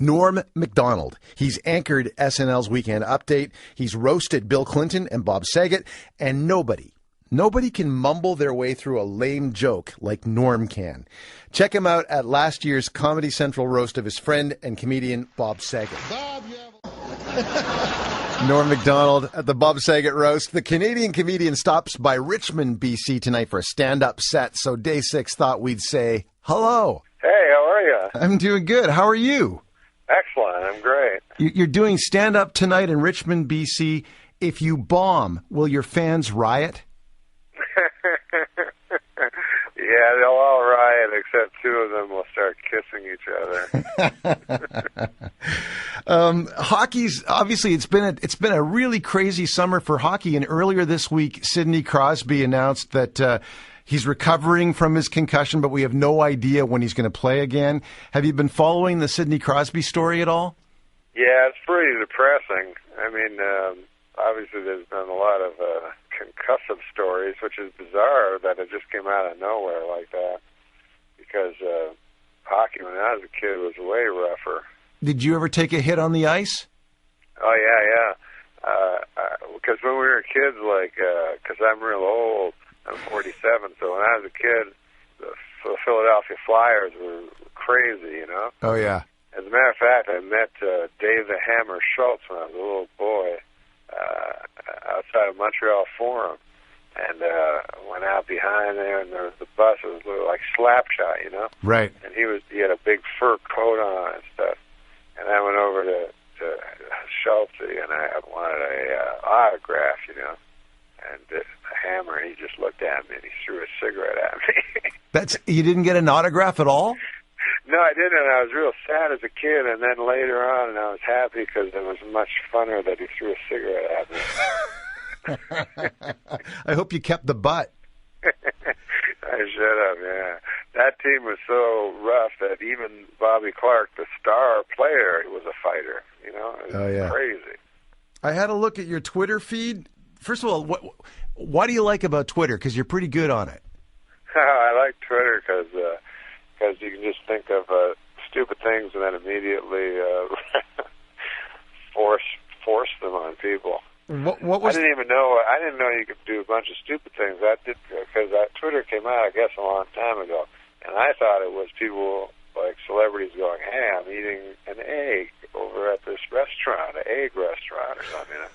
NormMacdonald. He's anchored SNL's Weekend Update. He's roasted Bill Clinton and Bob Saget. And nobody can mumble their way through a lame joke like Norm can. Check him out at last year's Comedy Central roast of his friend and comedian Bob Saget. Norm Macdonald at the Bob Saget roast. The Canadian comedian stops by Richmond, BC tonight for a stand-up set. So Day 6 thought we'd say hello. Hey, how are you? I'm doing good. How are you? Excellent. I'm great. You're doing stand-up tonight in Richmond, BC. If you bomb, will your fans riot? Yeah, they'll all riot, except two of them will start kissing each other. Hockey's obviously it's been a really crazy summer for hockey. And earlier this week, Sidney Crosby announced that he's recovering from his concussion, but we have no idea when he's going to play again. Have you been following the Sidney Crosby story at all? Yeah, it's pretty depressing. I mean, obviously there's been a lot of concussive stories, which is bizarre that it just came out of nowhere like that, because hockey when I was a kid was way rougher. Did you ever take a hit on the ice? Oh, yeah. Because when we were kids, because I'm real old, I'm 47, so when I was a kid, the Philadelphia Flyers were crazy, you know? Oh, yeah. As a matter of fact, I met Dave the Hammer Schultz when I was a little boy outside of Montreal Forum, and went out behind there, and there was the bus. It was like Slapshot, you know? Right. And he had a big fur coat on and stuff. And I went over to Schultz, and I wanted a autograph, you know? And the Hammer, he just looked at me, and he threw a cigarette at me. You didn't get an autograph at all? No, I didn't. I was real sad as a kid, and then later on, I was happy because it was much funner that he threw a cigarette at me. I hope you kept the butt. I should have, yeah. That team was so rough that even Bobby Clark, the star player, was a fighter. You know, it was crazy. I had a look at your Twitter feed. First of all, what do you like about Twitter? Because you're pretty good on it. I like Twitter because you can just think of stupid things and then immediately force them on people. What was? I didn't know you could do a bunch of stupid things. Because Twitter came out, I guess, a long time ago, and I thought it was people like celebrities going, "Hey, I'm eating an egg over at this restaurant, an egg restaurant or something." You know?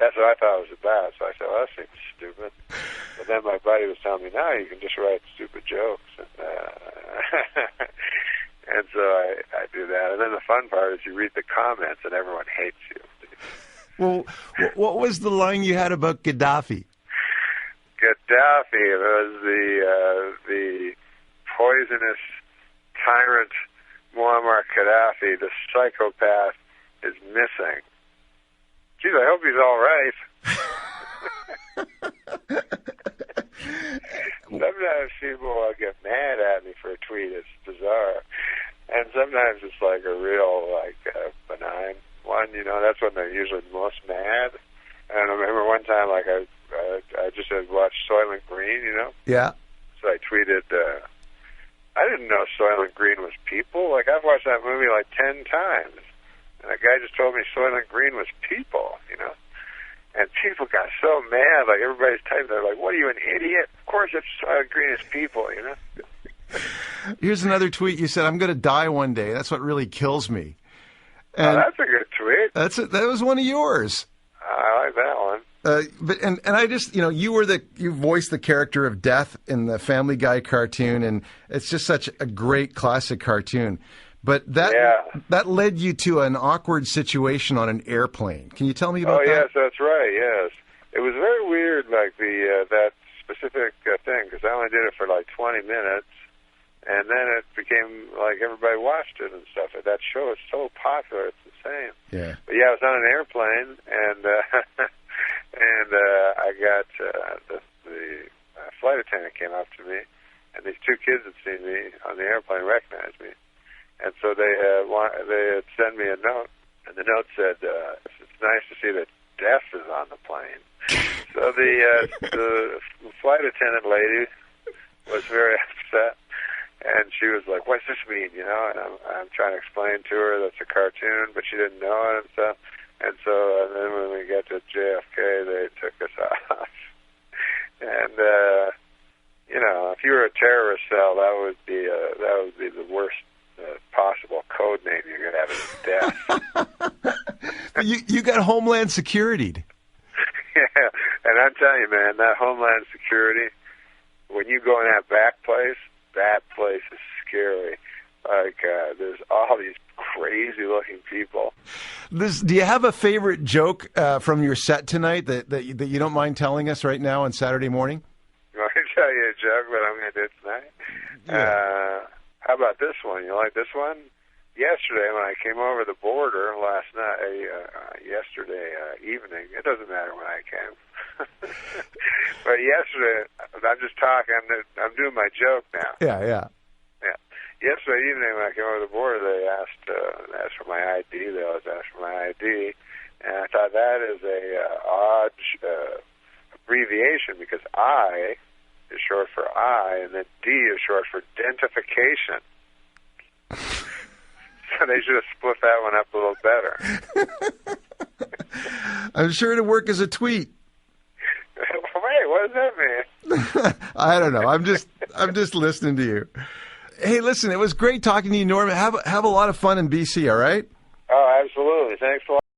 That's what I thought it was about. So I said, "Well, that seems stupid." But then my buddy was telling me, "No, you can just write stupid jokes," and and so I do that. And then the fun part is you read the comments, and everyone hates you. Well, what was the line you had about Gaddafi? Gaddafi was the poisonous tyrant Muammar Gaddafi. The psychopath is missing. Geez, I hope he's all right. Sometimes people get mad at me for a tweet. It's bizarre. And sometimes it's like a real, benign one, you know. That's when they're usually most mad. And I remember one time, I just had watched Soylent Green, you know. Yeah. So I tweeted, I didn't know Soylent Green was people. I've watched that movie 10 times. And a guy just told me Soylent Green was people, you know. And people got so mad, everybody's typing, they're like, "What are you, an idiot? Of course it's Soylent Green is people," you know. Here's another tweet. You said, "I'm going to die one day. That's what really kills me." And that's a good tweet. That was one of yours. I like that one. But I just, you voiced the character of Death in the Family Guy cartoon, and it's just such a great classic cartoon. But that led you to an awkward situation on an airplane. Can you tell me about that? Oh, yes, that's right, yes. It was very weird, that specific thing, because I only did it for 20 minutes, and then it became everybody watched it and stuff. That show is so popular, it's insane. Yeah. But I was on an airplane, and I got the flight attendant came up to me, and these two kids had seen me on the airplane, recognized me. And so they had sent me a note, and the note said, "It's nice to see that Death is on the plane." So the flight attendant lady was very upset, And she was like, "What's this mean?" You know, and I'm trying to explain to her that's a cartoon, but she didn't know it and stuff. And then when we got to JFK, they took us off. And you know, if you were a terrorist cell, that would be the worst possible code name you could have is death. You got Homeland Security. Yeah, and I'm telling you, man, that Homeland Security, when you go in that back place is scary. Like, there's all these crazy-looking people. Do you have a favorite joke from your set tonight that you don't mind telling us right now on Saturday morning? You want me to tell you a joke that I'm going to do tonight? Yeah. How about this one? You like this one? Yesterday, when I came over the border last night, yesterday evening, it doesn't matter when I came. But yesterday, I'm just talking. I'm doing my joke now. Yeah. Yesterday evening, when I came over the border, they asked for my ID. They always ask for my ID, and I thought that is a odd abbreviation because I is short for I, and then D is short for identification. So they should have split that one up a little better. I'm sure it'd work as a tweet. Wait, what does that mean? I don't know. I'm just listening to you. Hey, listen, it was great talking to you, Norm. Have a lot of fun in BC, all right? Oh, absolutely. Thanks a lot.